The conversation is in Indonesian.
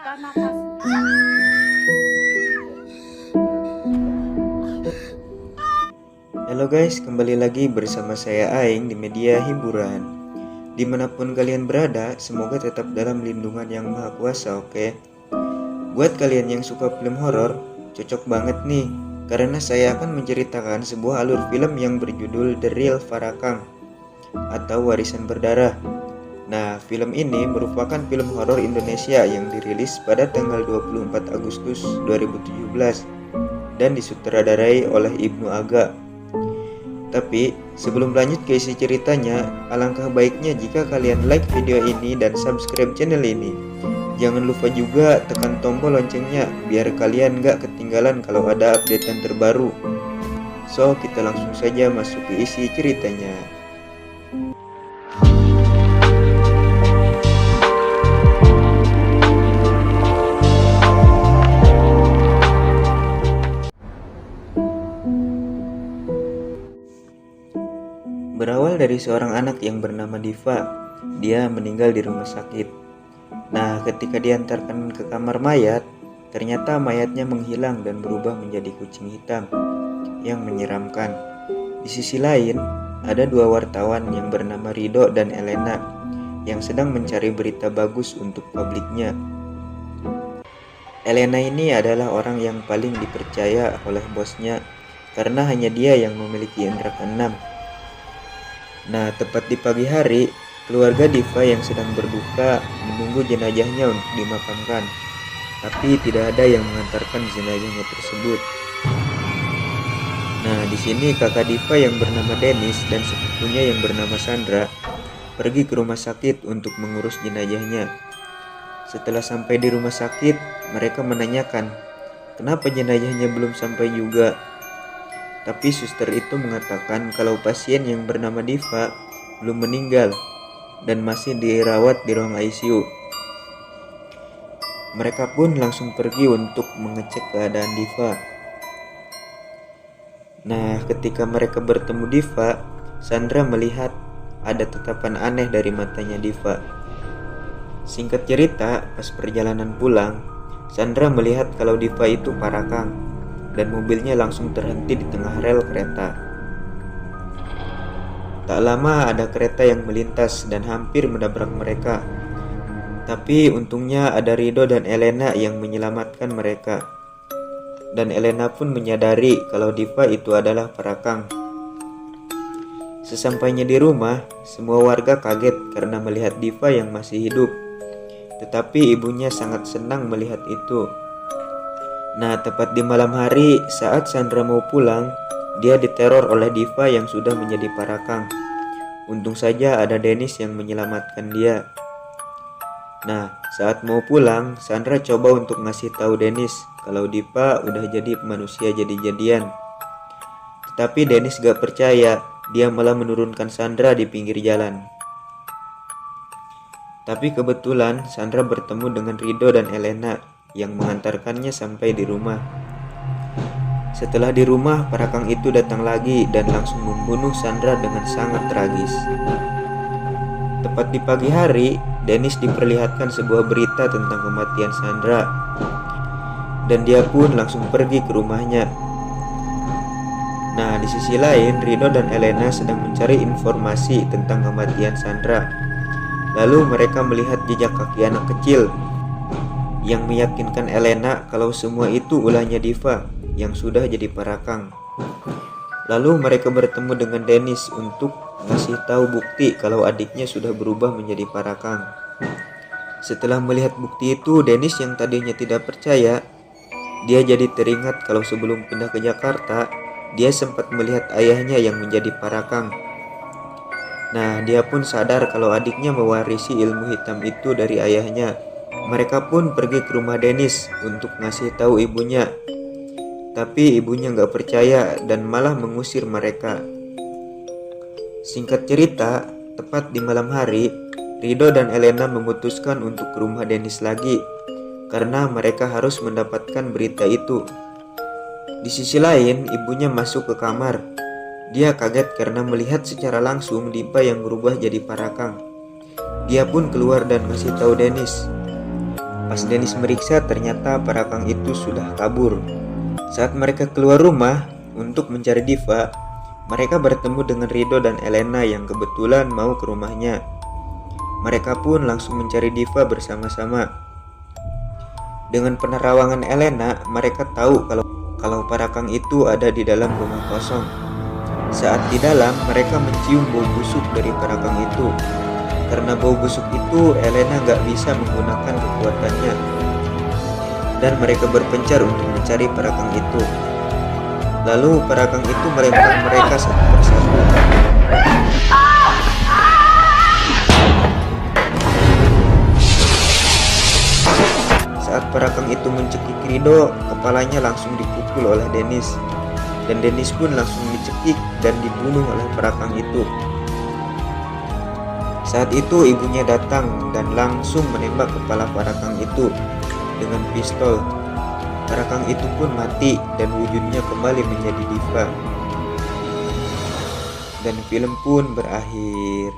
Tahan nafas. Halo guys, kembali lagi bersama saya Aing di media hiburan. Dimanapun kalian berada, semoga tetap dalam lindungan yang maha kuasa, oke? Buat kalian yang suka film horor, cocok banget nih, karena saya akan menceritakan sebuah alur film yang berjudul The Real Farakang atau Warisan Berdarah. Nah, film ini merupakan film horor Indonesia yang dirilis pada tanggal 24 Agustus 2017 dan disutradarai oleh Ibnu Aga. Tapi sebelum lanjut ke isi ceritanya, alangkah baiknya jika kalian like video ini dan subscribe channel ini. Jangan lupa juga tekan tombol loncengnya biar kalian gak ketinggalan kalau ada updatean terbaru. So, kita langsung saja masuk ke isi ceritanya. Berawal dari seorang anak yang bernama Diva. Dia meninggal di rumah sakit. Nah, ketika diantarkan ke kamar mayat, ternyata mayatnya menghilang dan berubah menjadi kucing hitam yang menyeramkan. Di sisi lain, ada dua wartawan yang bernama Rido dan Elena yang sedang mencari berita bagus untuk publiknya. Elena ini adalah orang yang paling dipercaya oleh bosnya karena hanya dia yang memiliki indera keenam. Nah, tepat di pagi hari, keluarga Diva yang sedang berduka menunggu jenazahnya untuk dimakamkan. Tapi tidak ada yang mengantarkan jenazahnya tersebut. Nah, di sini kakak Diva yang bernama Dennis dan sepupunya yang bernama Sandra pergi ke rumah sakit untuk mengurus jenazahnya. Setelah sampai di rumah sakit, mereka menanyakan, kenapa jenazahnya belum sampai juga? Tapi suster itu mengatakan kalau pasien yang bernama Diva belum meninggal dan masih dirawat di ruang ICU. Mereka pun langsung pergi untuk mengecek keadaan Diva. Nah, ketika mereka bertemu Diva, Sandra melihat ada tatapan aneh dari matanya Diva. Singkat cerita, pas perjalanan pulang, Sandra melihat kalau Diva itu parakang dan mobilnya langsung terhenti di tengah rel kereta. Tak lama ada kereta yang melintas dan hampir menabrak mereka. Tapi untungnya ada Rido dan Elena yang menyelamatkan mereka. Dan Elena pun menyadari kalau Diva itu adalah parakang. Sesampainya di rumah, semua warga kaget karena melihat Diva yang masih hidup. Tetapi ibunya sangat senang melihat itu. Nah, tepat di malam hari saat Sandra mau pulang, dia diteror oleh Diva yang sudah menjadi parakang. Untung saja ada Dennis yang menyelamatkan dia. Nah, saat mau pulang, Sandra coba untuk ngasih tahu Dennis kalau Diva udah jadi manusia jadi-jadian. Tetapi Dennis gak percaya, dia malah menurunkan Sandra di pinggir jalan. Tapi kebetulan Sandra bertemu dengan Rido dan Elena yang mengantarkannya sampai di rumah. Setelah di rumah, parakang itu datang lagi dan langsung membunuh Sandra dengan sangat tragis. Tepat di pagi hari, Dennis diperlihatkan sebuah berita tentang kematian Sandra. Dan dia pun langsung pergi ke rumahnya. Nah, di sisi lain, Rido dan Elena sedang mencari informasi tentang kematian Sandra. Lalu mereka melihat jejak kaki anak kecil yang meyakinkan Elena kalau semua itu ulahnya Diva yang sudah jadi parakang. Lalu mereka bertemu dengan Dennis untuk ngasih tahu bukti kalau adiknya sudah berubah menjadi parakang. Setelah melihat bukti itu, Dennis yang tadinya tidak percaya, dia jadi teringat kalau sebelum pindah ke Jakarta, dia sempat melihat ayahnya yang menjadi parakang. Nah, dia pun sadar kalau adiknya mewarisi ilmu hitam itu dari ayahnya. Mereka pun pergi ke rumah Dennis untuk ngasih tahu ibunya. Tapi ibunya gak percaya dan malah mengusir mereka. Singkat cerita, tepat di malam hari, Rido dan Elena memutuskan untuk ke rumah Dennis lagi karena mereka harus mendapatkan berita itu. Di sisi lain, ibunya masuk ke kamar. Dia kaget karena melihat secara langsung Diva yang berubah jadi parakang. Dia pun keluar dan ngasih tahu Dennis. Pas Dennis meriksa, ternyata Parakang itu sudah kabur. Saat mereka keluar rumah untuk mencari Diva, mereka bertemu dengan Rido dan Elena yang kebetulan mau ke rumahnya. Mereka pun langsung mencari Diva bersama-sama. Dengan penerawangan Elena, mereka tahu kalau Parakang itu ada di dalam rumah kosong. Saat di dalam, mereka mencium bau busuk dari Parakang itu. Karena bau busuk itu, Elena gak bisa menggunakan kekuatannya. Dan mereka berpencar untuk mencari Parakang itu. Lalu Parakang itu melempar mereka satu persatu. Saat Parakang itu mencekik Rido, kepalanya langsung dipukul oleh Dennis. Dan Dennis pun langsung dicekik dan dibunuh oleh Parakang itu. Saat itu ibunya datang dan langsung menembak kepala Parakang itu dengan pistol. Parakang itu pun mati dan wujudnya kembali menjadi Diva. Dan film pun berakhir.